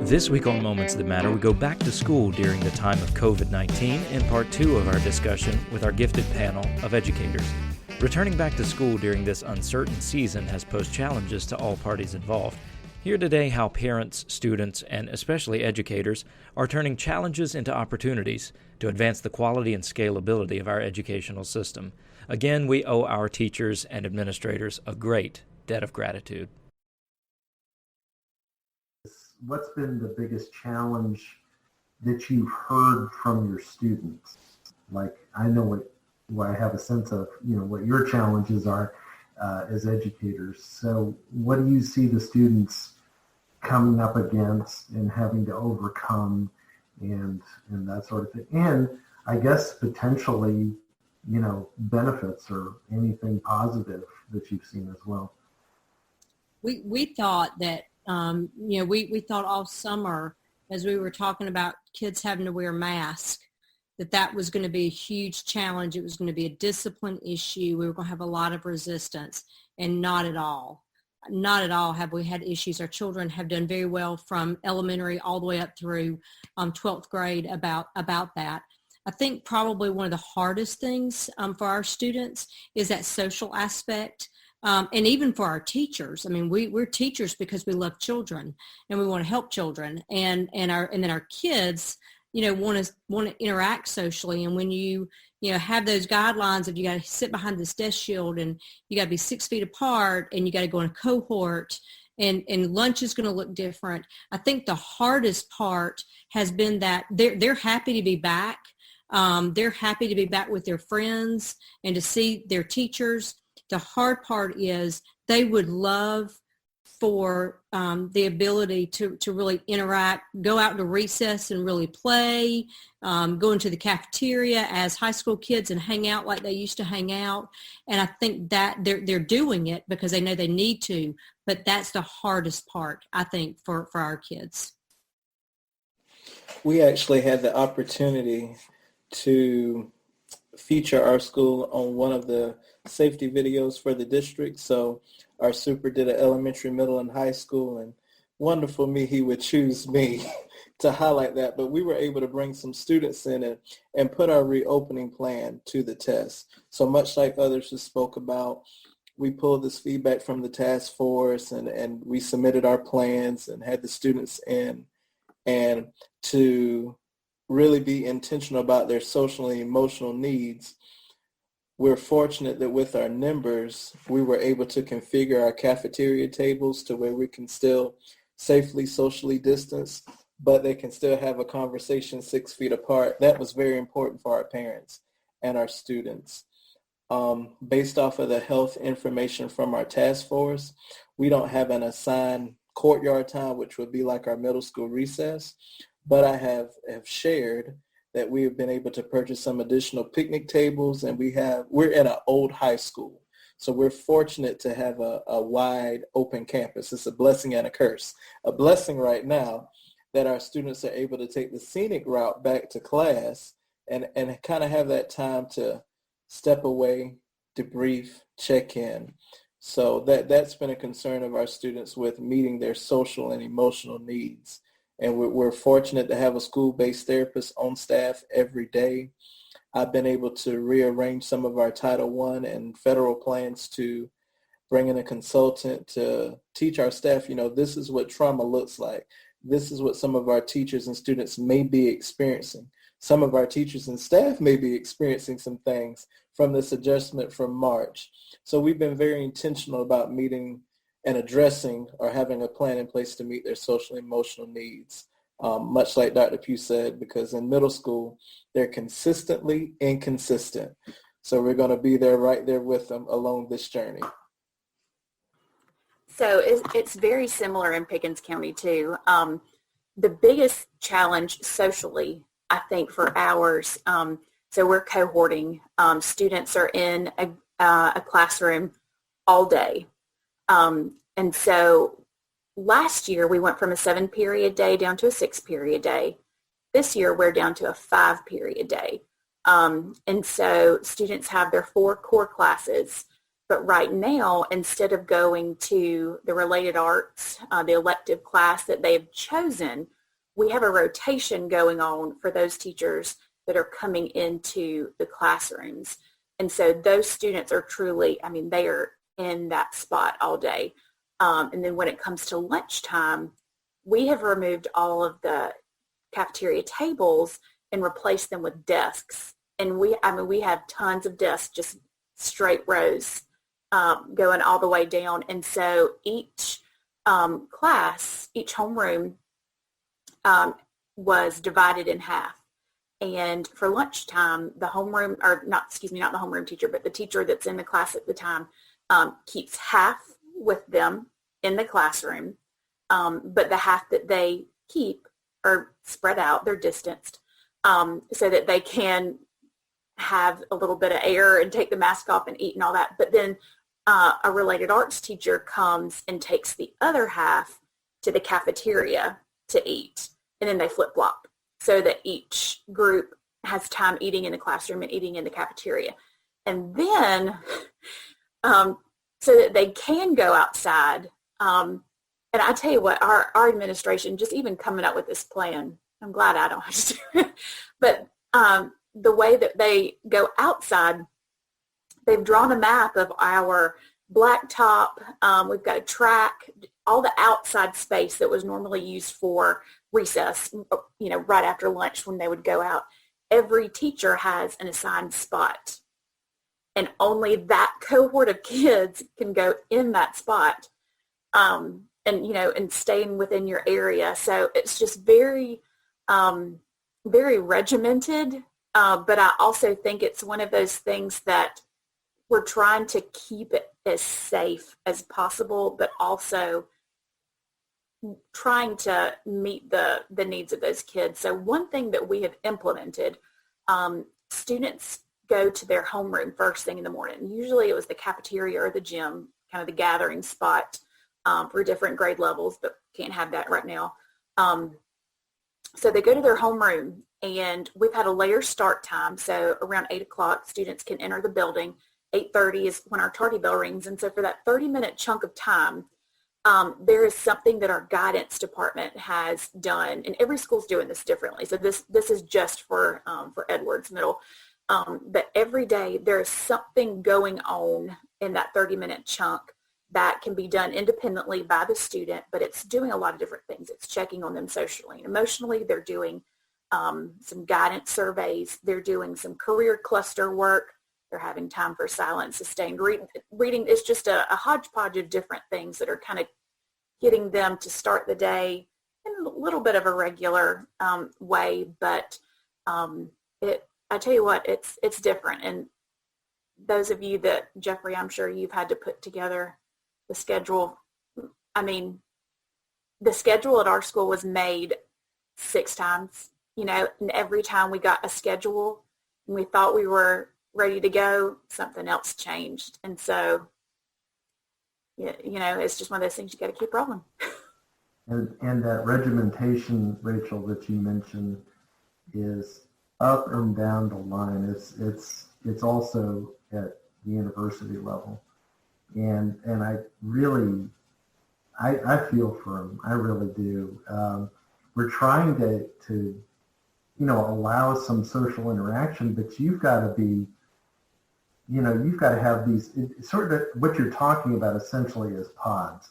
This week on Moments That Matter, we go back to school during the time of COVID-19 in part 2 of our discussion with our gifted panel of educators. Returning back to school during this uncertain season has posed challenges to all parties involved. Hear today how parents, students, and especially educators are turning challenges into opportunities to advance the quality and scalability of our educational system. Again, we owe our teachers and administrators a great debt of gratitude. What's been the biggest challenge that you've heard from your students? Like, I know what I have a sense of, what your challenges are as educators. So what do you see the students coming up against and having to overcome and that sort of thing? And I guess potentially, benefits or anything positive that you've seen as well. We thought that we thought all summer, as we were talking about kids having to wear masks, that was going to be a huge challenge. It was going to be a discipline issue. We were going to have a lot of resistance, and not at all. Not at all have we had issues. Our children have done very well from elementary all the way up through 12th grade about that. I think probably one of the hardest things for our students is that social aspect. And even for our teachers, I mean, we're teachers because we love children and we want to help children, and then our kids, want to interact socially. And when you have those guidelines of you got to sit behind this desk shield and you got to be 6 feet apart and you got to go in a cohort and lunch is going to look different. I think the hardest part has been that they're happy to be back. They're happy to be back with their friends and to see their teachers. The hard part is they would love for the ability to really interact, go out to recess and really play, go into the cafeteria as high school kids and hang out like they used to hang out. And I think that they're doing it because they know they need to, but that's the hardest part, I think, for our kids. We actually had the opportunity to feature our school on one of the safety videos for the district. So our super did an elementary, middle, and high school, and wonderful me, he would choose me to highlight that. But we were able to bring some students in and put our reopening plan to the test. So much like others who spoke about, we pulled this feedback from the task force and we submitted our plans and had the students in, and to really be intentional about their social and emotional needs. We're fortunate that with our numbers, we were able to configure our cafeteria tables to where we can still safely socially distance, but they can still have a conversation 6 feet apart. That was very important for our parents and our students. Based off of the health information from our task force, we don't have an assigned courtyard time, which would be like our middle school recess, but I have shared that we have been able to purchase some additional picnic tables, and we're in an old high school. So we're fortunate to have a wide open campus. It's a blessing and a curse. A blessing right now that our students are able to take the scenic route back to class and kind of have that time to step away, debrief, check in. So that's been a concern of our students with meeting their social and emotional needs. And we're fortunate to have a school-based therapist on staff every day. I've been able to rearrange some of our Title I and federal plans to bring in a consultant to teach our staff, this is what trauma looks like. This is what some of our teachers and students may be experiencing. Some of our teachers and staff may be experiencing some things from this adjustment from March. So we've been very intentional about meeting and addressing or having a plan in place to meet their social and emotional needs, much like Dr. Pugh said, because in middle school, they're consistently inconsistent. So we're going to be there right there with them along this journey. So it's very similar in Pickens County too. The biggest challenge socially, I think, for ours, so we're cohorting. Students are in a classroom all day. And so last year we went from a 7-period day down to a 6-period day. This year we're down to a 5-period day. And so students have their 4 core classes. But right now, instead of going to the related arts, the elective class that they have chosen, we have a rotation going on for those teachers that are coming into the classrooms. And so those students are truly, I mean, they are in that spot all day. And then when it comes to lunchtime, we have removed all of the cafeteria tables and replaced them with desks. And we have tons of desks, just straight rows going all the way down. And so each class, each homeroom was divided in half. And for lunchtime, the homeroom, or not the homeroom teacher, but the teacher that's in the class at the time keeps half with them in the classroom, but the half that they keep are spread out, they're distanced, so that they can have a little bit of air and take the mask off and eat and all that. But then a related arts teacher comes and takes the other half to the cafeteria to eat, and then they flip-flop so that each group has time eating in the classroom and eating in the cafeteria. And then so that they can go outside. And I tell you what, our administration, just even coming up with this plan, I'm glad I don't have to do it. But the way that they go outside, they've drawn a map of our blacktop. We've got a track, all the outside space that was normally used for recess, right after lunch when they would go out. Every teacher has an assigned spot. And only that cohort of kids can go in that spot, and staying within your area. So it's just very, very regimented. But I also think it's one of those things that we're trying to keep it as safe as possible, but also trying to meet the needs of those kids. So one thing that we have implemented, students go to their homeroom first thing in the morning. Usually it was the cafeteria or the gym, kind of the gathering spot for different grade levels, but can't have that right now. So they go to their homeroom, and we've had a later start time. So around 8 o'clock, students can enter the building. 8:30 is when our tardy bell rings. And so for that 30-minute chunk of time, there is something that our guidance department has done, and every school's doing this differently. So this is just for Edwards Middle. But every day there is something going on in that 30-minute chunk that can be done independently by the student, but it's doing a lot of different things. It's checking on them socially and emotionally. They're doing some guidance surveys. They're doing some career cluster work. They're having time for silent, sustained reading. It's just a hodgepodge of different things that are kind of getting them to start the day in a little bit of a regular way. But I tell you what, it's different. And those of you that, Jeffrey, I'm sure you've had to put together the schedule. I mean, the schedule at our school was made 6 times, and every time we got a schedule and we thought we were ready to go, something else changed. And so, it's just one of those things you got to keep rolling. And that regimentation, Rachel, that you mentioned is up and down the line. It's also at the university level, and I really I feel for them. I really do. We're trying to allow some social interaction, but you've got to be, you've got to have these sort of what you're talking about essentially is pods,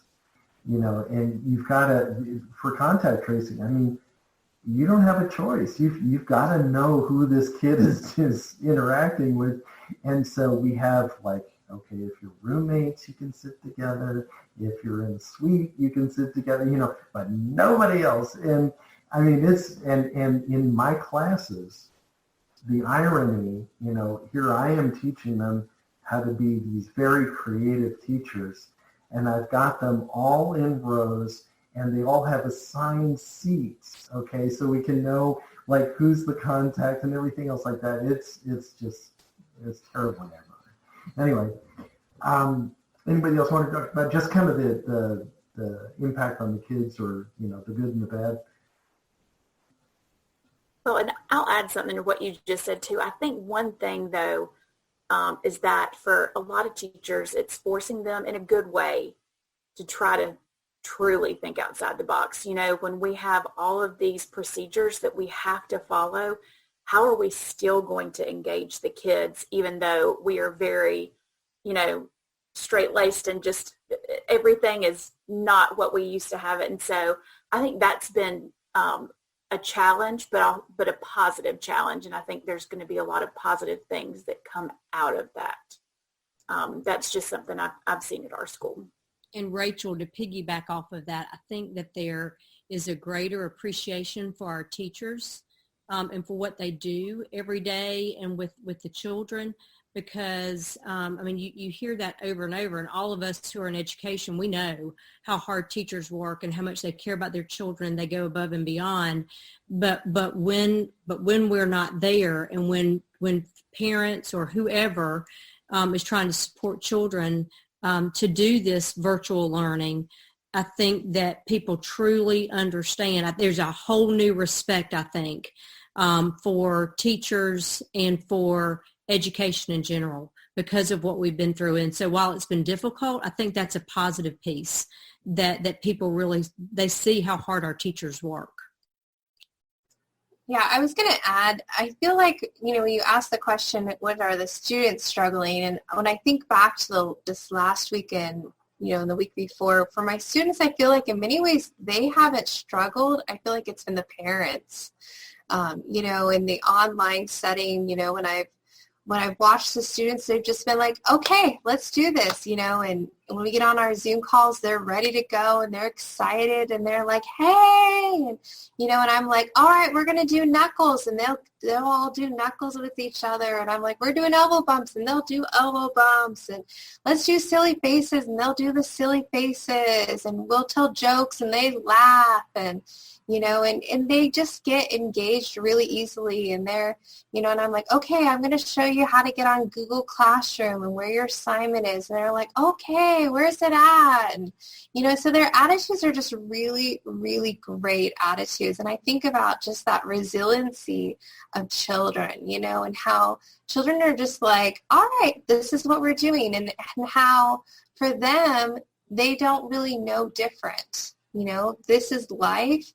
and you've got to, for contact tracing, I mean, you don't have a choice. You've got to know who this kid is interacting with. And so we have okay, if you're roommates, you can sit together. If you're in a suite, you can sit together, but nobody else. And I mean, and in my classes, the irony, here I am teaching them how to be these very creative teachers. And I've got them all in rows, and they all have assigned seats, okay? So we can know, who's the contact and everything else like that. It's terribly ironic. Anyway, anybody else want to talk about just kind of the impact on the kids, or, the good and the bad? Well, and I'll add something to what you just said, too. I think one thing, though, is that for a lot of teachers, it's forcing them in a good way to try to truly think outside the box. You know, when we have all of these procedures that we have to follow, how are we still going to engage the kids, even though we are very, you know, straight-laced and just everything is not what we used to have it. And so I think that's been a challenge, but a positive challenge. And I think there's going to be a lot of positive things that come out of that. That's just something I've seen at our school. And Rachel, to piggyback off of that, I think that there is a greater appreciation for our teachers and for what they do every day and with the children, because, I mean, you hear that over and over, and all of us who are in education, we know how hard teachers work and how much they care about their children. They go above and beyond. But when we're not there, and when parents or whoever is trying to support children to do this virtual learning, I think that people truly understand. There's a whole new respect, I think, for teachers and for education in general because of what we've been through. And so while it's been difficult, I think that's a positive piece that people really, they see how hard our teachers work. Yeah, I was going to add, I feel like, you know, when you ask the question, what are the students struggling? And when I think back to this last weekend, you know, and the week before, for my students, I feel like in many ways they haven't struggled. I feel like it's been the parents, you know, in the online setting, you know, when I've watched the students, they've just been like, okay, let's do this, you know, and when we get on our Zoom calls, they're ready to go and they're excited and they're like, hey, and, you know, and I'm like, all right, we're going to do knuckles, and they'll all do knuckles with each other. And I'm like, we're doing elbow bumps, and they'll do elbow bumps, and let's do silly faces, and they'll do the silly faces, and we'll tell jokes and they laugh, and, you know, and they just get engaged really easily, and they're, you know, and I'm like, okay, I'm going to show you how to get on Google Classroom and where your assignment is. And they're like, okay, where's it at? And, you know, so their attitudes are just really, really great attitudes. And I think about just that resiliency of children, you know, and how children are just like, all right, this is what we're doing. And how for them, they don't really know different. You know, this is life.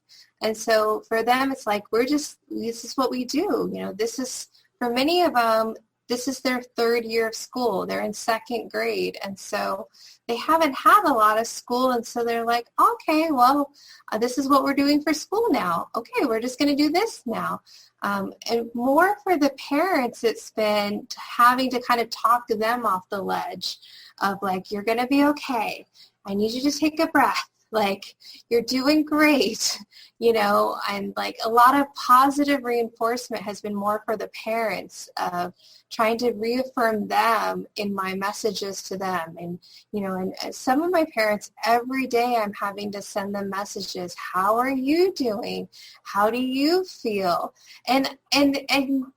And so for them, it's like, this is what we do. You know, this is, for many of them, this is their third year of school. They're in second grade. And so they haven't had a lot of school. And so they're like, okay, well, this is what we're doing for school now. Okay, we're just going to do this now. And more for the parents, it's been having to kind of talk to them off the ledge of like, you're going to be okay. I need you to take a breath. Like, you're doing great, you know, and like a lot of positive reinforcement has been more for the parents of trying to reaffirm them in my messages to them. And, you know, and some of my parents, every day I'm having to send them messages. How are you doing? How do you feel? And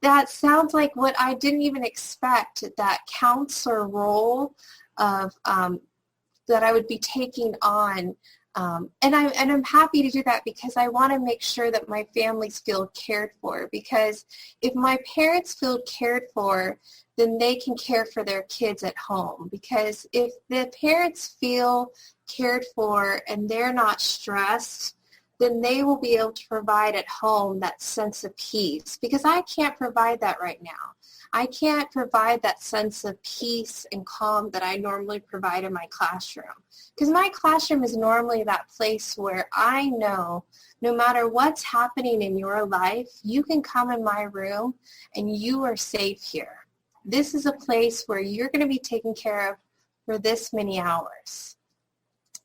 that sounds like what I didn't even expect, that counselor role of that I would be taking on. And I'm happy to do that because I want to make sure that my families feel cared for, because if my parents feel cared for, then they can care for their kids at home. Because if the parents feel cared for and they're not stressed, then they will be able to provide at home that sense of peace, because I can't provide that right now. I can't provide that sense of peace and calm that I normally provide in my classroom. Because my classroom is normally that place where I know no matter what's happening in your life, you can come in my room and you are safe here. This is a place where you're going to be taken care of for this many hours.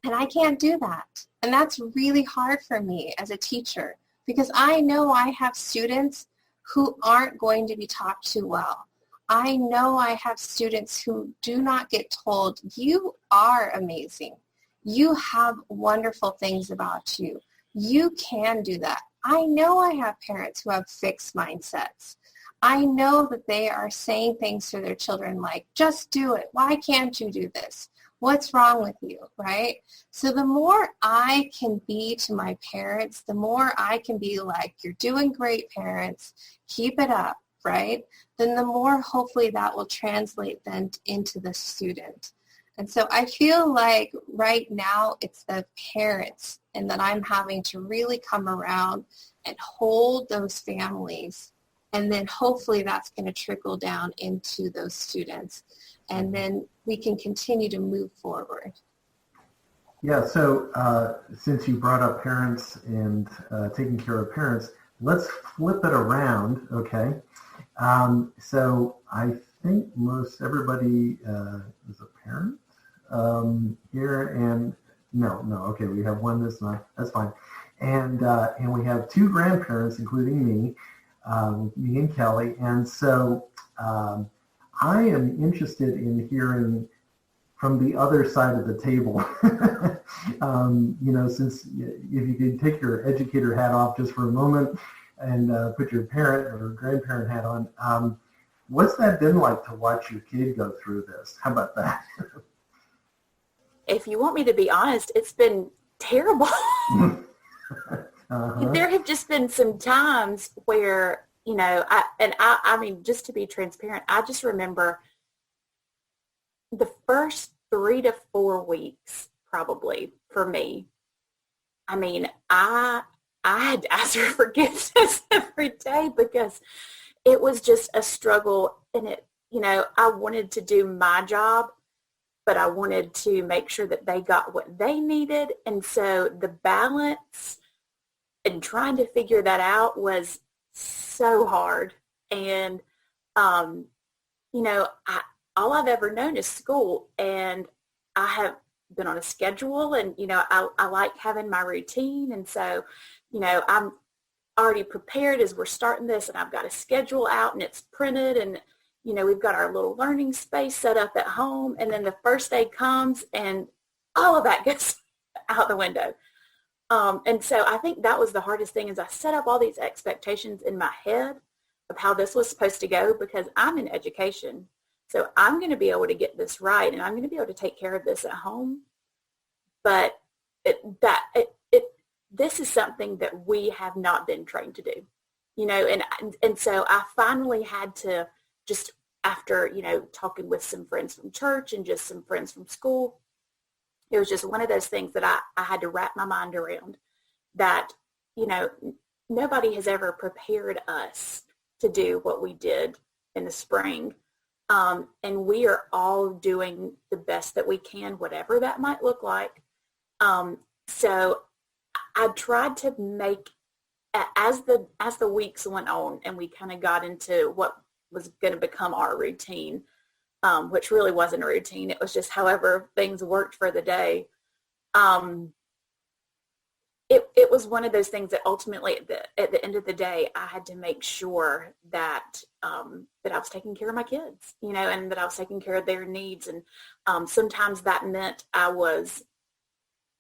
And I can't do that. And that's really hard for me as a teacher, because I know I have students who aren't going to be talked to well. I know I have students who do not get told, you are amazing. You have wonderful things about you. You can do that. I know I have parents who have fixed mindsets. I know that they are saying things to their children like, just do it. Why can't you do this? What's wrong with you, right? So the more I can be to my parents, the more I can be like, you're doing great, parents. Keep it up. right, then the more hopefully that will translate then into the student. And so I feel like right now it's the parents and that I'm having to really come around and hold those families. And then hopefully that's going to trickle down into those students. And then we can continue to move forward. Yeah, so since you brought up parents and taking care of parents, let's flip it around, okay? So I think most everybody is a parent here, and no, okay, we have one that's fine. And we have two grandparents, including me and Kelly, and so I am interested in hearing from the other side of the table. Since if you could take your educator hat off just for a moment and put your parent or grandparent hat on, what's that been like to watch your kid go through this? How about that? If you want me to be honest, it's been terrible. There have just been some times where, I mean, just to be transparent, I just remember the first 3 to 4 weeks, probably for me. I mean, I had to ask for forgiveness every day because it was just a struggle. And I wanted to do my job, but I wanted to make sure that they got what they needed. And so the balance and trying to figure that out was so hard. And, all I've ever known is school, and I have been on a schedule, and, I like having my routine. And so, I'm already prepared as we're starting this, and I've got a schedule out and it's printed, and, we've got our little learning space set up at home. And then the first day comes and all of that goes out the window. And so I think that was the hardest thing, is I set up all these expectations in my head of how this was supposed to go, because I'm in education. So I'm going to be able to get this right, and I'm going to be able to take care of this at home. But this is something that we have not been trained to do, and so I finally had to, just after, talking with some friends from church and just some friends from school, it was just one of those things that I had to wrap my mind around, that, nobody has ever prepared us to do what we did in the spring. And we are all doing the best that we can, whatever that might look like. So I tried to make, as the weeks went on and we kind of got into what was going to become our routine, which really wasn't a routine. It was just however things worked for the day. It was one of those things that ultimately at the end of the day, I had to make sure that that I was taking care of my kids, and that I was taking care of their needs. And sometimes that meant I was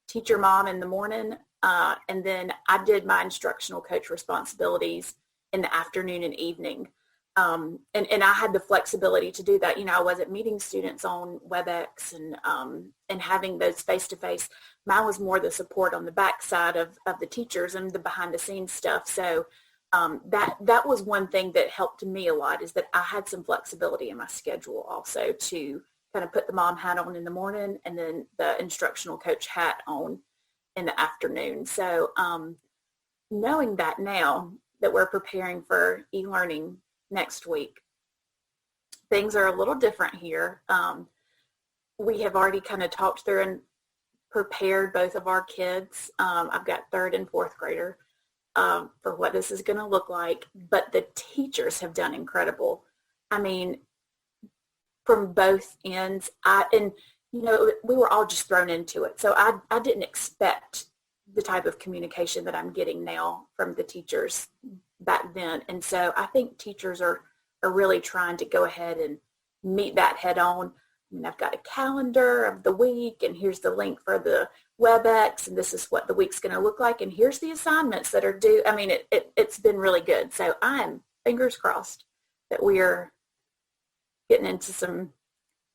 teacher mom in the morning, and then I did my instructional coach responsibilities in the afternoon and evening. And I had the flexibility to do that. I wasn't meeting students on WebEx and having those face-to-face. Mine was more the support on the backside of the teachers and the behind-the-scenes stuff. So that was one thing that helped me a lot, is that I had some flexibility in my schedule also to kind of put the mom hat on in the morning and then the instructional coach hat on in the afternoon. So knowing that now that we're preparing for e-learning next week, things are a little different here. We have already kind of talked through and prepared both of our kids. I've got 3rd and 4th grader for what this is going to look like, but the teachers have done incredible. I mean, from both ends, we were all just thrown into it. So I didn't expect the type of communication that I'm getting now from the teachers back then. And so I think teachers are really trying to go ahead and meet that head on. I've got a calendar of the week, and here's the link for the WebEx, and this is what the week's going to look like, and here's the assignments that are due. I mean, it's been really good. So I'm fingers crossed that we are getting into some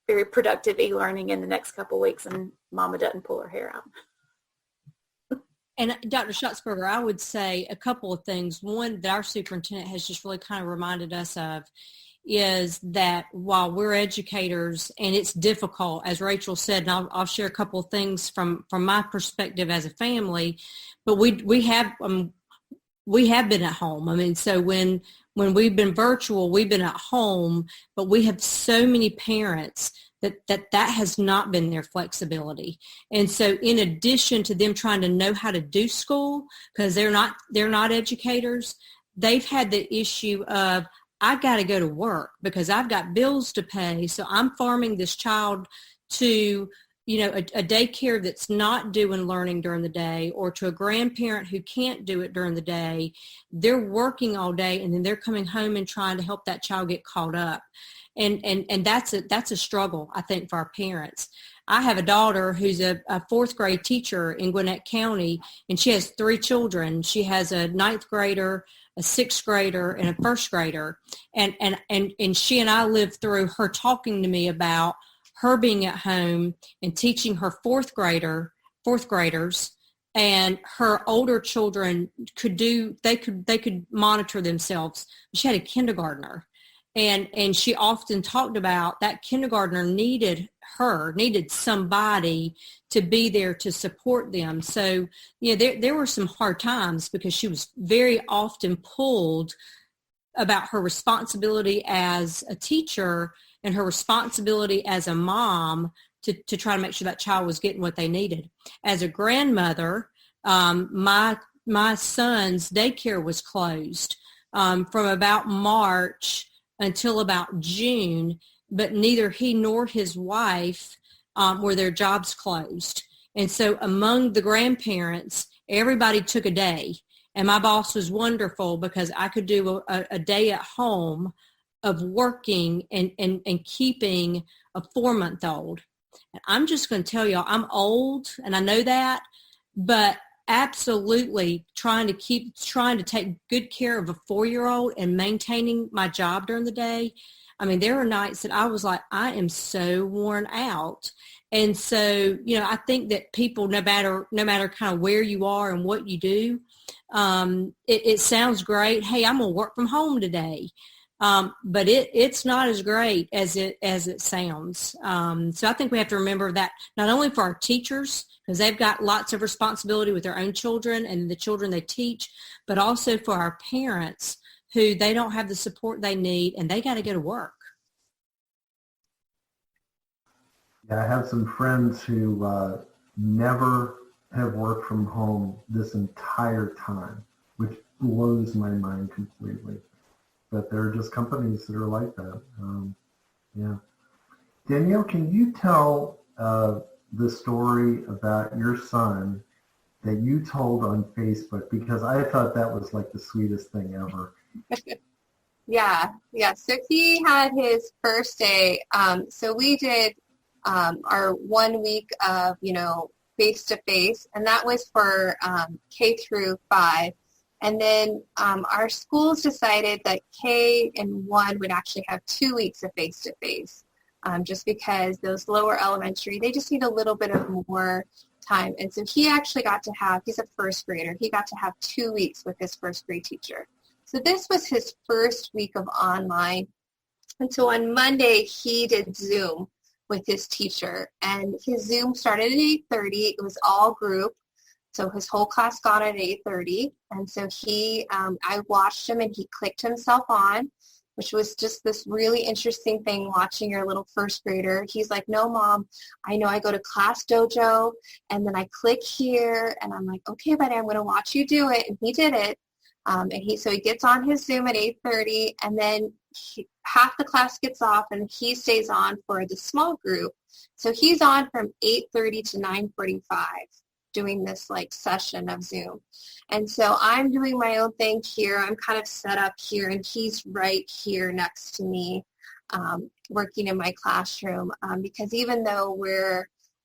very productive e-learning in the next couple of weeks, and Mama doesn't pull her hair out. And Dr. Schutzberger, I would say a couple of things. One that our superintendent has just really kind of reminded us of is that while we're educators and it's difficult, as Rachel said, and I'll share a couple of things from my perspective as a family, but we have been at home. I mean, so when we've been virtual, we've been at home, but we have so many parents that has not been their flexibility. And so in addition to them trying to know how to do school, because they're not educators, they've had the issue of, I got to go to work because I've got bills to pay. So I'm farming this child to, a daycare that's not doing learning during the day, or to a grandparent who can't do it during the day. They're working all day and then they're coming home and trying to help that child get caught up. And that's a struggle, I think, for our parents. I have a daughter who's a fourth grade teacher in Gwinnett County, and she has 3 children. She has a 9th grader, a 6th grader, and a 1st grader. And she and I lived through her talking to me about her being at home and teaching her 4th graders, and her older children could monitor themselves. She had a kindergartner. And she often talked about that kindergartner needed somebody to be there to support them. So, there were some hard times because she was very often pulled about her responsibility as a teacher and her responsibility as a mom to try to make sure that child was getting what they needed. As a grandmother, my son's daycare was closed from about March until about June, but neither he nor his wife were their jobs closed. And so among the grandparents, everybody took a day. And my boss was wonderful because I could do a day at home of working and keeping a 4-month-old. And I'm just going to tell y'all, I'm old and I know that, but absolutely trying to take good care of a 4-year-old and maintaining my job during the day. I mean, there were nights that I was like, I am so worn out. And so, I think that people, no matter kind of where you are and what you do, it sounds great. Hey, I'm going to work from home today. But it's not as great as it sounds. So I think we have to remember that not only for our teachers, because they've got lots of responsibility with their own children and the children they teach, but also for our parents who they don't have the support they need and they got to go to work. Yeah, I have some friends who never have worked from home this entire time, which blows my mind completely. But there are just companies that are like that. Yeah. Danielle, can you tell the story about your son that you told on Facebook? Because I thought that was like the sweetest thing ever. Yeah. So he had his first day. So we did our 1 week of, face-to-face, and that was for K through 5. And then our schools decided that K and 1 would actually have 2 weeks of face-to-face, just because those lower elementary, they just need a little bit of more time. And so he actually he's a first grader, he got to have 2 weeks with his first grade teacher. So this was his first week of online. And so on Monday, he did Zoom with his teacher. And his Zoom started at 8:30. It was all group. So his whole class got at 8:30. And so I watched him and he clicked himself on, which was just this really interesting thing, watching your little first grader. He's like, no, Mom, I know I go to Class Dojo, and then I click here, and I'm like, okay, buddy, I'm going to watch you do it. And he did it. So he gets on his Zoom at 8:30, and then half the class gets off, and he stays on for the small group. So he's on from 8:30 to 9:45. Doing this session of Zoom. And so I'm doing my own thing here. I'm kind of set up here, and he's right here next to me, working in my classroom, because even though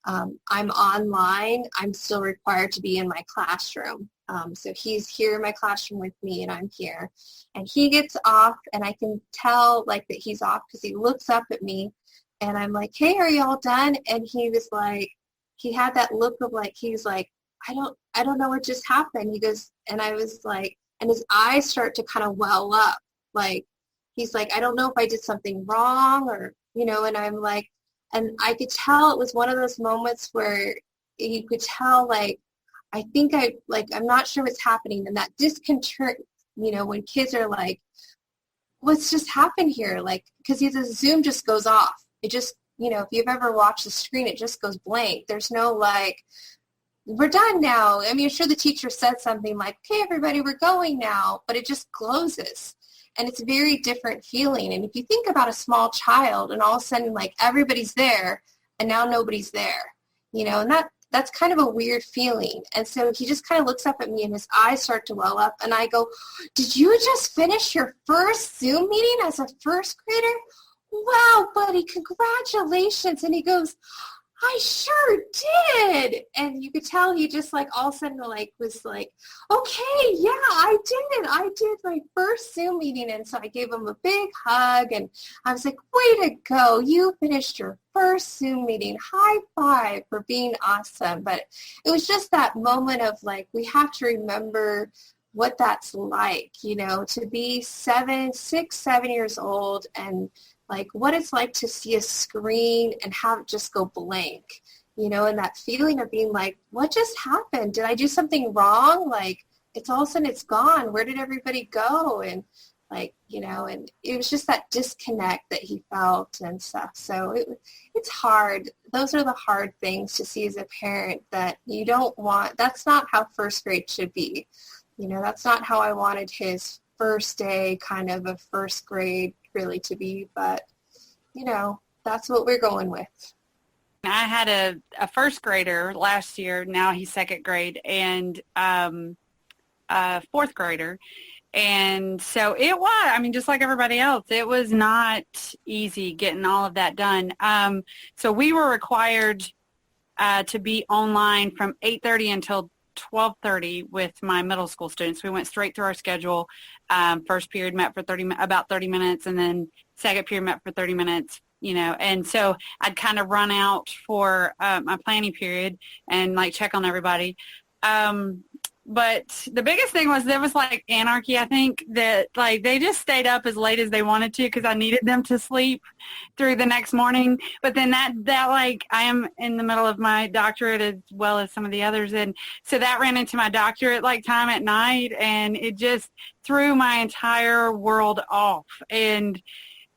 I'm online, I'm still required to be in my classroom. So he's here in my classroom with me, and I'm here. And he gets off, and I can tell that he's off because he looks up at me, and I'm like, hey, are you all done? And he was like, he had that look of he's like, I I don't know what just happened. He goes, and I was like, and his eyes start to kind of well up. Like, he's like, I don't know if I did something wrong or, and I'm like, and I could tell it was one of those moments where you could tell, like, I think I'm not sure what's happening. And that discontent, when kids are like, what's just happened here? Like, because the Zoom just goes off. It just, if you've ever watched the screen, it just goes blank. There's no like, we're done now. I mean, I'm sure the teacher said something like, okay, everybody, we're going now, but it just closes. And it's a very different feeling. And if you think about a small child and all of a sudden, like, everybody's there and now nobody's there, and that's kind of a weird feeling. And so he just kind of looks up at me and his eyes start to well up. And I go, did you just finish your first Zoom meeting as a first grader? Wow, buddy, congratulations. And he goes, I sure did. And you could tell he just like all of a sudden like was like, okay, yeah, I did my first Zoom meeting. And so I gave him a big hug and I was like, way to go. You finished your first Zoom meeting. High five for being awesome. But it was just that moment of like, we have to remember what that's like, to be 6, 7 years old and like what it's like to see a screen and have it just go blank, and that feeling of being like, what just happened? Did I do something wrong? Like, it's all of a sudden it's gone. Where did everybody go? And like, and it was just that disconnect that he felt and stuff. So it's hard. Those are the hard things to see as a parent that you don't want. That's not how first grade should be. That's not how I wanted his first day kind of a first grade really to be, but that's what we're going with. I had a first grader last year. Now he's second grade, and a fourth grader. And so it was, just like everybody else, it was not easy getting all of that done. So we were required to be online from 8:30 until 12:30 with my middle school students. We went straight through our schedule. First period met for about 30 minutes, and then second period met for 30 minutes, and so I'd kind of run out for my planning period and like check on everybody. But the biggest thing was there was like anarchy. I think that like they just stayed up as late as they wanted to because I needed them to sleep through the next morning. But then that like I am in the middle of my doctorate as well as some of the others. And so that ran into my doctorate like time at night, and it just threw my entire world off. And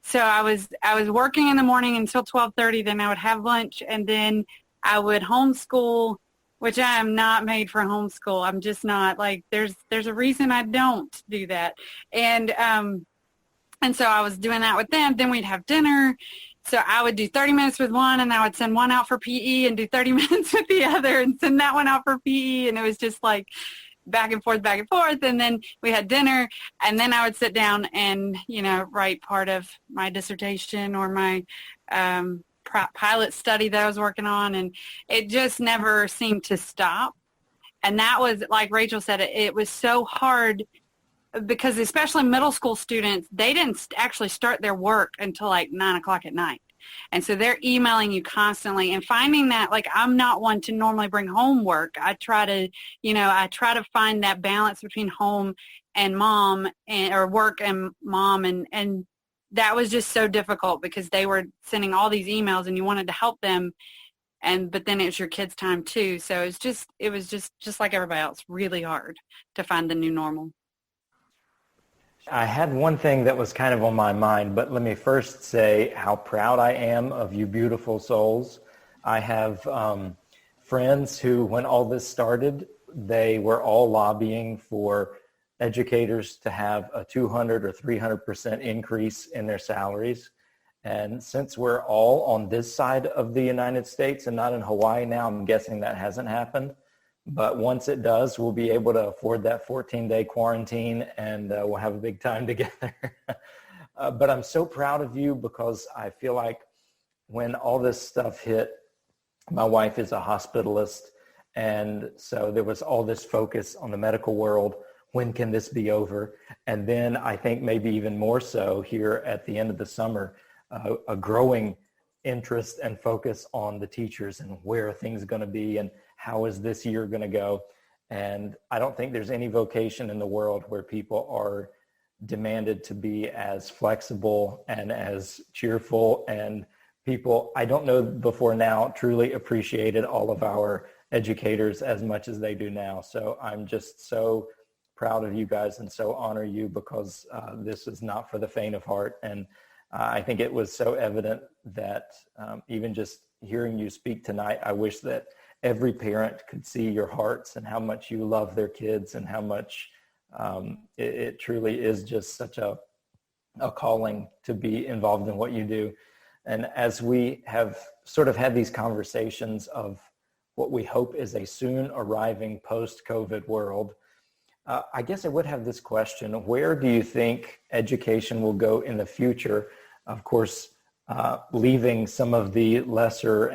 so I was working in the morning until 12:30. Then I would have lunch, and then I would homeschool, which I am not made for homeschool. I'm just not. Like, there's a reason I don't do that. And so I was doing that with them. Then we'd have dinner. So I would do 30 minutes with one, and I would send one out for PE and do 30 minutes with the other and send that one out for PE. And it was just like back and forth. And then we had dinner, and then I would sit down and, write part of my dissertation or my pilot study that I was working on, and it just never seemed to stop. And that was, like Rachel said, it was so hard because especially middle school students, they didn't actually start their work until like 9 o'clock at night. And so they're emailing you constantly, and finding that, like, I'm not one to normally bring home work. I try to find that balance between home and mom or work and mom, and that was just so difficult because they were sending all these emails and you wanted to help them, but then it's your kids' time too. So it was just like everybody else, really hard to find the new normal. I had one thing that was kind of on my mind, but let me first say how proud I am of you beautiful souls. I have friends who, when all this started, they were all lobbying for educators to have a 200 or 300% increase in their salaries. And since we're all on this side of the United States and not in Hawaii now, I'm guessing that hasn't happened. But once it does, we'll be able to afford that 14-day quarantine, and we'll have a big time together. But I'm so proud of you because I feel like when all this stuff hit, my wife is a hospitalist, and so there was all this focus on the medical world. When can this be over? And then I think maybe even more so here at the end of the summer, a growing interest and focus on the teachers and where are things going to be and how is this year going to go. And I don't think there's any vocation in the world where people are demanded to be as flexible and as cheerful, and people, I don't know before now, truly appreciated all of our educators as much as they do now. So I'm just so proud of you guys and so honor you, because this is not for the faint of heart. And I think it was so evident that even just hearing you speak tonight, I wish that every parent could see your hearts and how much you love their kids, and how much it truly is just such a calling to be involved in what you do. And as we have sort of had these conversations of what we hope is a soon arriving post-COVID world, I guess I would have this question: where do you think education will go in the future? Of course, leaving some of the lesser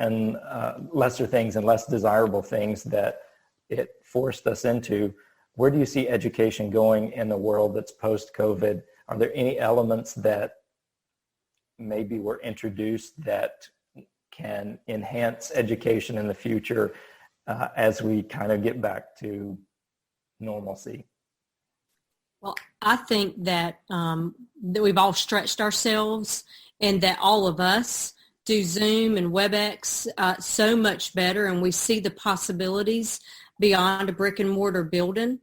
things and less desirable things that it forced us into. Where do you see education going in the world that's post-COVID? Are there any elements that maybe were introduced that can enhance education in the future as we kind of get back to normalcy? Well, I think that that we've all stretched ourselves, and that all of us do Zoom and WebEx so much better, and we see the possibilities beyond a brick and mortar building.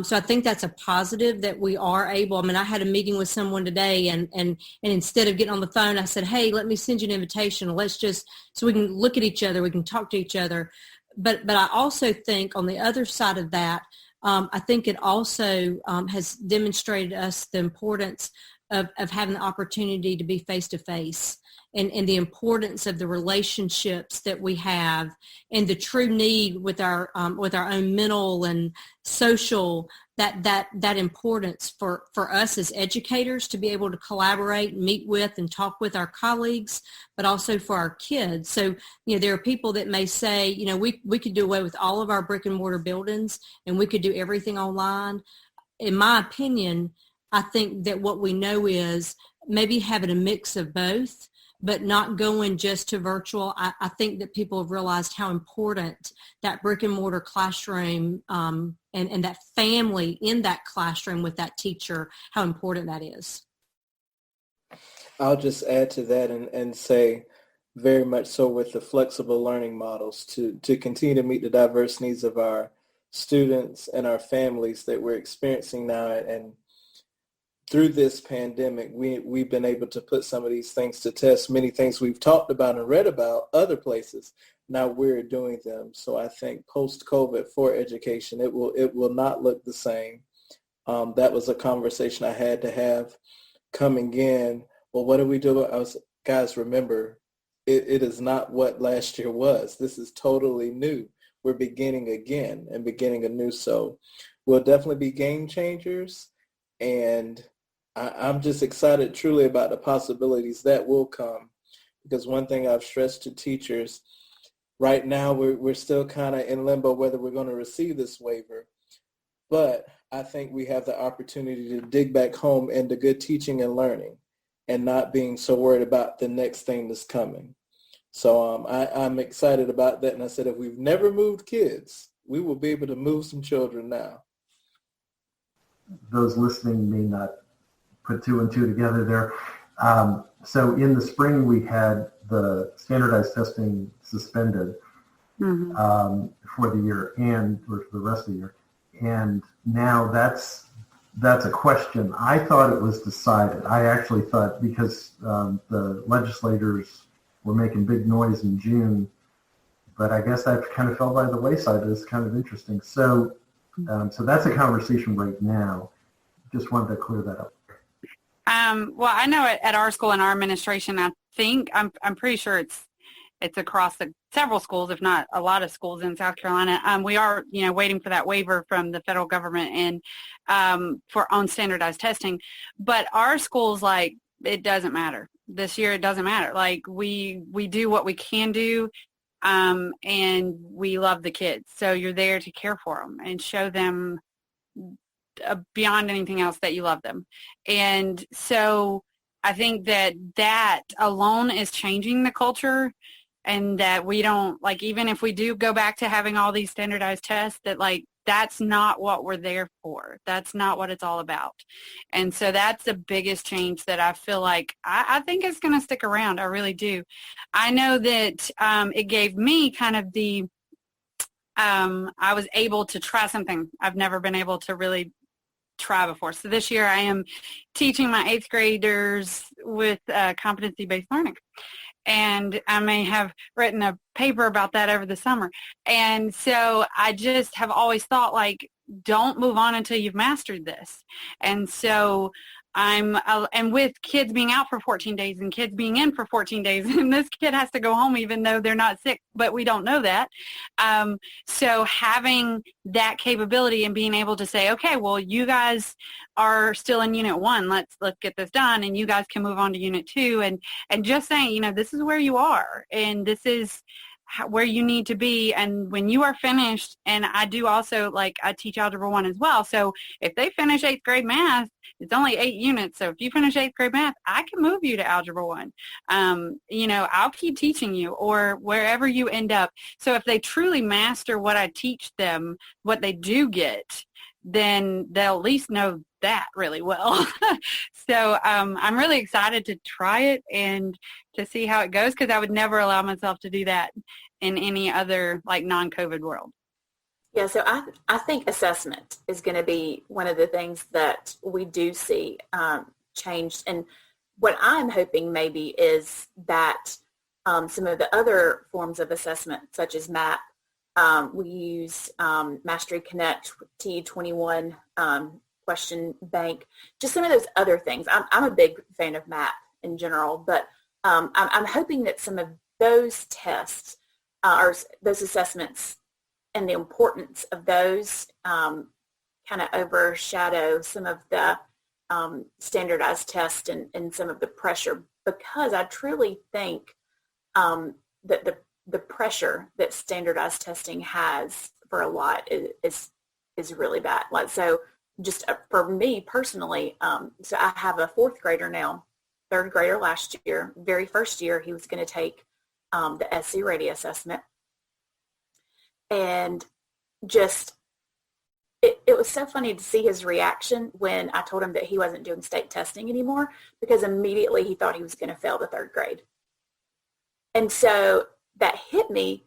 So I think that's a positive that we are able. I mean, I had a meeting with someone today, and instead of getting on the phone, I said, hey, let me send you an invitation. Let's just, so we can look at each other, we can talk to each other. But I also think on the other side of that, I think it also has demonstrated us the importance of having the opportunity to be face-to-face, and the importance of the relationships that we have, and the true need with our own mental and social, that importance for us as educators to be able to collaborate, meet with, and talk with our colleagues, but also for our kids. So, there are people that may say, we could do away with all of our brick and mortar buildings and we could do everything online. In my opinion, I think that what we know is maybe having a mix of both, but not going just to virtual. I think that people have realized how important that brick and mortar classroom and that family in that classroom with that teacher, how important that is. I'll just add to that and say very much so with the flexible learning models to continue to meet the diverse needs of our students and our families that we're experiencing now. And through this pandemic, we've been able to put some of these things to test. Many things we've talked about and read about other places, now we're doing them. So I think post-COVID for education, it will not look the same. That was a conversation I had to have coming in. Well, what do we do? Guys, remember, it is not what last year was. This is totally new. We're beginning again and beginning anew. So we'll definitely be game changers. And I'm just excited truly about the possibilities that will come, because one thing I've stressed to teachers, right now we're still kind of in limbo whether we're going to receive this waiver, but I think we have the opportunity to dig back home into good teaching and learning and not being so worried about the next thing that's coming. So I'm excited about that, and I said if we've never moved kids, we will be able to move some children now. Those listening may not put two and two together there. So in the spring, we had the standardized testing suspended for the year or for the rest of the year. And now that's a question. I thought it was decided. I actually thought because the legislators were making big noise in June, but I guess that kind of fell by the wayside. It's kind of interesting. So that's a conversation right now. Just wanted to clear that up. Well, I know at our school and our administration, I'm pretty sure it's across several schools, if not a lot of schools in South Carolina. We are, waiting for that waiver from the federal government and on standardized testing. But our schools, it doesn't matter. This year, it doesn't matter. We do what we can do, and we love the kids. So you're there to care for them and show them beyond anything else that you love them. And so I think that alone is changing the culture, and that we don't, even if we do go back to having all these standardized tests, that that's not what we're there for. That's not what it's all about. And so that's the biggest change that I feel like I think is going to stick around. I really do. I know that it gave me kind of I was able to try something I've never been able to really try before. So this year I am teaching my 8th graders with competency-based learning. And I may have written a paper about that over the summer. And so I just have always thought, like, don't move on until you've mastered this. And so and with kids being out for 14 days and kids being in for 14 days, and this kid has to go home even though they're not sick, but we don't know that. So having that capability and being able to say, okay, well, you guys are still in Unit 1. Let's get this done, and you guys can move on to Unit 2. And just saying, this is where you are, and this is where you need to be. And when you are finished, and I do also, I teach Algebra 1 as well. So if they finish 8th grade math, it's only 8 units. So if you finish 8th grade math, I can move you to Algebra 1. I'll keep teaching you, or wherever you end up. So if they truly master what I teach them, what they do get, then they'll at least know that really well. So I'm really excited to try it and to see how it goes, because I would never allow myself to do that in any other non-COVID world. Yeah, so I think assessment is going to be one of the things that we do see changed. And what I'm hoping maybe is that some of the other forms of assessment, such as MAP, we use Mastery Connect, T21, Question Bank, just some of those other things. I'm a big fan of MAP in general, but I'm hoping that some of those tests or those assessments and the importance of those kind of overshadow some of the standardized tests and some of the pressure, because I truly think that the pressure that standardized testing has for a lot is really bad. So just for me personally, so I have a 4th grader now, 3rd grader last year. Very first year he was going to take the SC Ready assessment. And just, it was so funny to see his reaction when I told him that he wasn't doing state testing anymore, because immediately he thought he was going to fail the 3rd grade. And so that hit me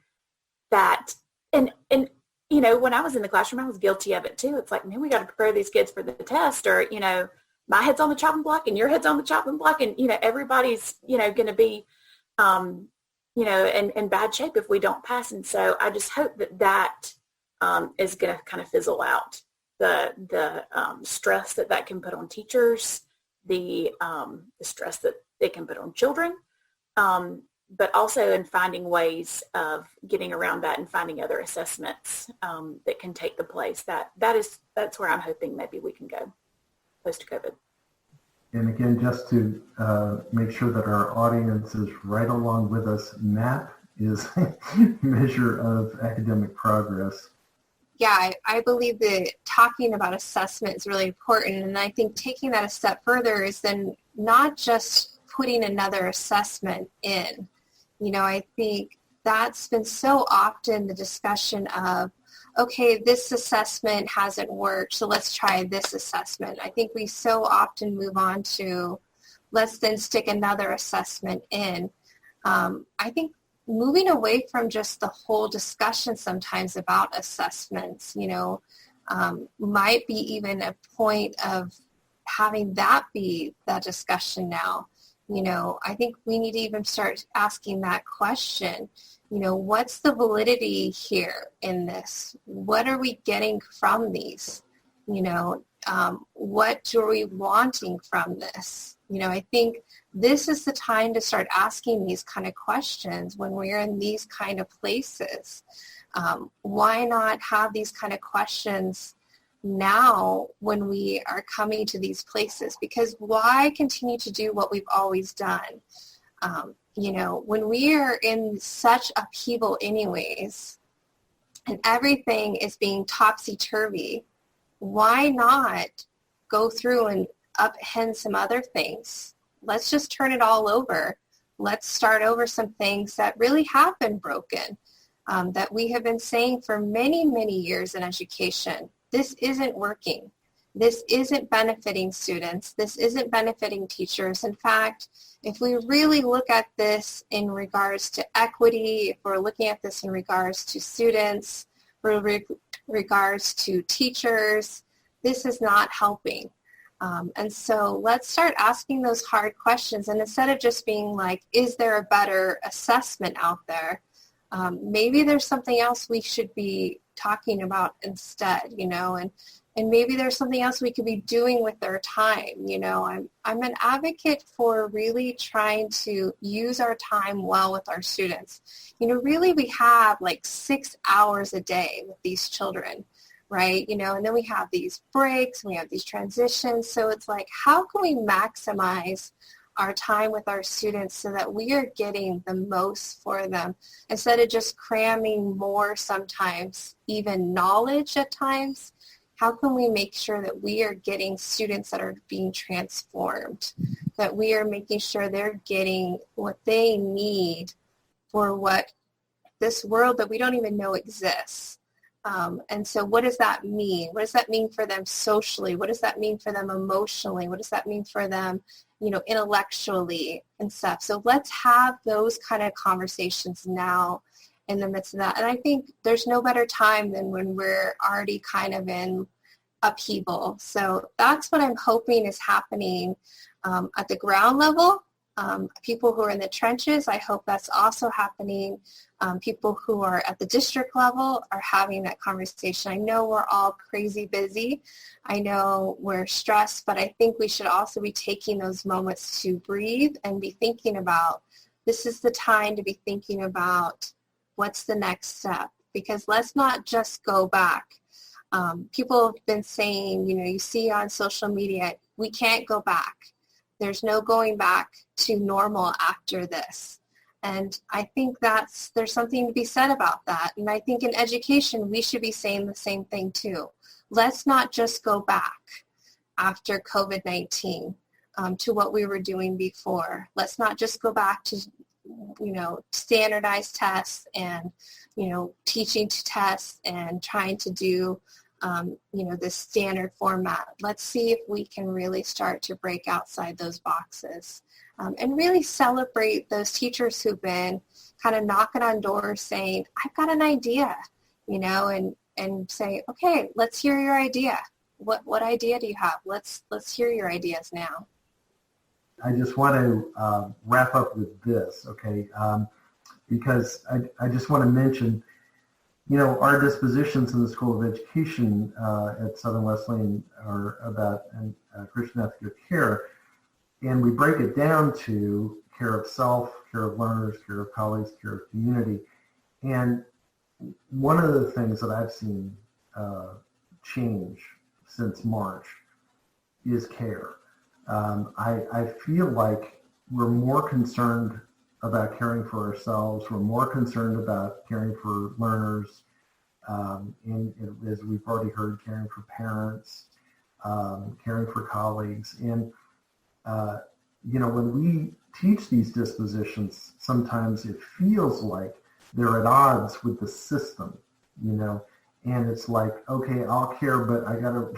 that, and when I was in the classroom, I was guilty of it too. It's like, man, we got to prepare these kids for the test, or, my head's on the chopping block and your head's on the chopping block, and, everybody's, going to be, in bad shape if we don't pass. And so I just hope that is going to kind of fizzle out the stress that can put on teachers, the stress that they can put on children, but also in finding ways of getting around that and finding other assessments that can take the place. That's where I'm hoping maybe we can go post-COVID. And again, just to make sure that our audience is right along with us, MAP is a measure of academic progress. Yeah, I believe that talking about assessment is really important. And I think taking that a step further is then not just putting another assessment in. I think that's been so often the discussion of, okay, this assessment hasn't worked, so let's try this assessment. I think we so often move on to, let's then stick another assessment in. I think moving away from just the whole discussion sometimes about assessments, might be even a point of having that be that discussion now. I think we need to even start asking that question. What's the validity here in this? What are we getting from these? What are we wanting from this? I think this is the time to start asking these kind of questions when we're in these kind of places. Why not have these kind of questions now when we are coming to these places? Because why continue to do what we've always done? When we are in such upheaval anyways, and everything is being topsy-turvy, why not go through and upend some other things? Let's just turn it all over. Let's start over some things that really have been broken. that we have been saying for many, many years in education. This isn't working. This isn't benefiting students. This isn't benefiting teachers. In fact, if we really look at this in regards to equity, if we're looking at this in regards to students, regards to teachers, this is not helping. And so let's start asking those hard questions. And instead of just being like, is there a better assessment out there? Maybe there's something else we should be talking about instead, and maybe there's something else we could be doing with their time. I'm an advocate for really trying to use our time well with our students. Really we have like 6 hours a day with these children, right? And then we have these breaks, and we have these transitions. So it's like, how can we maximize our time with our students so that we are getting the most for them instead of just cramming more, sometimes even knowledge at times? How can we make sure that we are getting students that are being transformed, that we are making sure they're getting what they need for what this world that we don't even know exists? And so what does that mean? What does that mean for them socially? What does that mean for them emotionally? What does that mean for them, intellectually and stuff? So let's have those kind of conversations now in the midst of that. And I think there's no better time than when we're already kind of in upheaval. So that's what I'm hoping is happening at the ground level. People who are in the trenches, I hope that's also happening. People who are at the district level are having that conversation. I know we're all crazy busy. I know we're stressed, but I think we should also be taking those moments to breathe and be thinking about, this is the time to be thinking about what's the next step, because let's not just go back. People have been saying, you see on social media, we can't go back. There's no going back to normal after this. And I think there's something to be said about that. And I think in education, we should be saying the same thing too. Let's not just go back after COVID-19 to what we were doing before. Let's not just go back to, standardized tests and, teaching to tests and trying to do this standard format. Let's see if we can really start to break outside those boxes and really celebrate those teachers who've been kind of knocking on doors saying, I've got an idea, and say, okay, let's hear your idea. What idea do you have? Let's hear your ideas now. I just want to wrap up with this, okay? Because I just want to mention, our dispositions in the School of Education at Southern Wesleyan are about Christian ethical care, and we break it down to care of self, care of learners, care of colleagues, care of community. And one of the things that I've seen change since March is care. I feel like we're more concerned about caring for ourselves. We're more concerned about caring for learners, and as we've already heard, caring for parents, caring for colleagues. And, when we teach these dispositions, sometimes it feels like they're at odds with the system, and it's like, okay, I'll care, but I gotta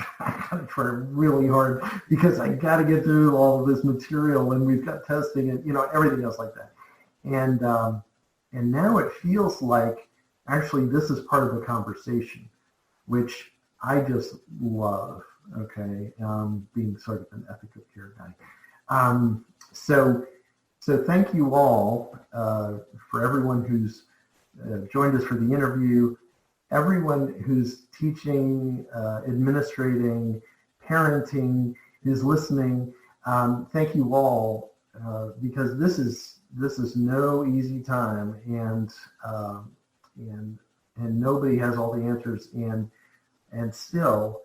try really hard because I gotta get through all of this material, and we've got testing and, everything else like that. And now it feels like actually this is part of the conversation, which I just love, okay, being sort of an ethical care guy. So thank you all for everyone who's joined us for the interview, everyone who's teaching, administrating, parenting, who's listening. Thank you all because this is no easy time, and nobody has all the answers, and still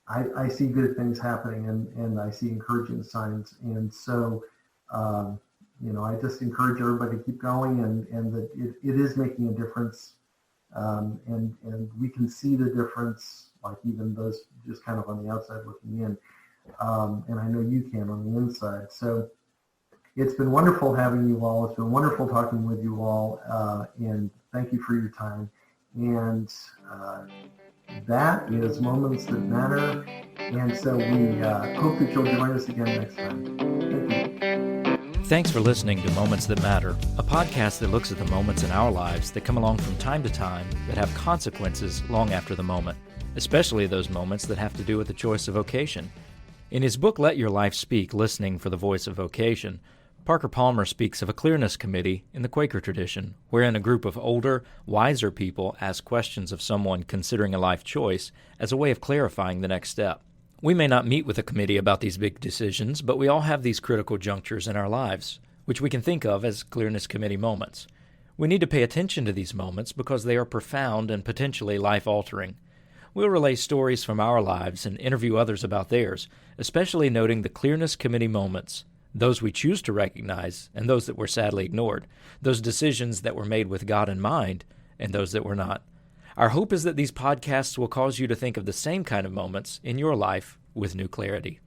I see good things happening, and I see encouraging signs, and so I just encourage everybody to keep going, and that it is making a difference, and we can see the difference, like even those just kind of on the outside looking in, and I know you can on the inside. So it's been wonderful having you all. It's been wonderful talking with you all, and thank you for your time. And that is Moments That Matter. And so we hope that you'll join us again next time. Thank you. Thanks for listening to Moments That Matter, a podcast that looks at the moments in our lives that come along from time to time that have consequences long after the moment, especially those moments that have to do with the choice of vocation. In his book, Let Your Life Speak, Listening for the Voice of Vocation, Parker Palmer speaks of a clearness committee in the Quaker tradition, wherein a group of older, wiser people ask questions of someone considering a life choice as a way of clarifying the next step. We may not meet with a committee about these big decisions, but we all have these critical junctures in our lives, which we can think of as clearness committee moments. We need to pay attention to these moments because they are profound and potentially life-altering. We'll relay stories from our lives and interview others about theirs, especially noting the clearness committee moments, those we choose to recognize and those that were sadly ignored, those decisions that were made with God in mind and those that were not. Our hope is that these podcasts will cause you to think of the same kind of moments in your life with new clarity.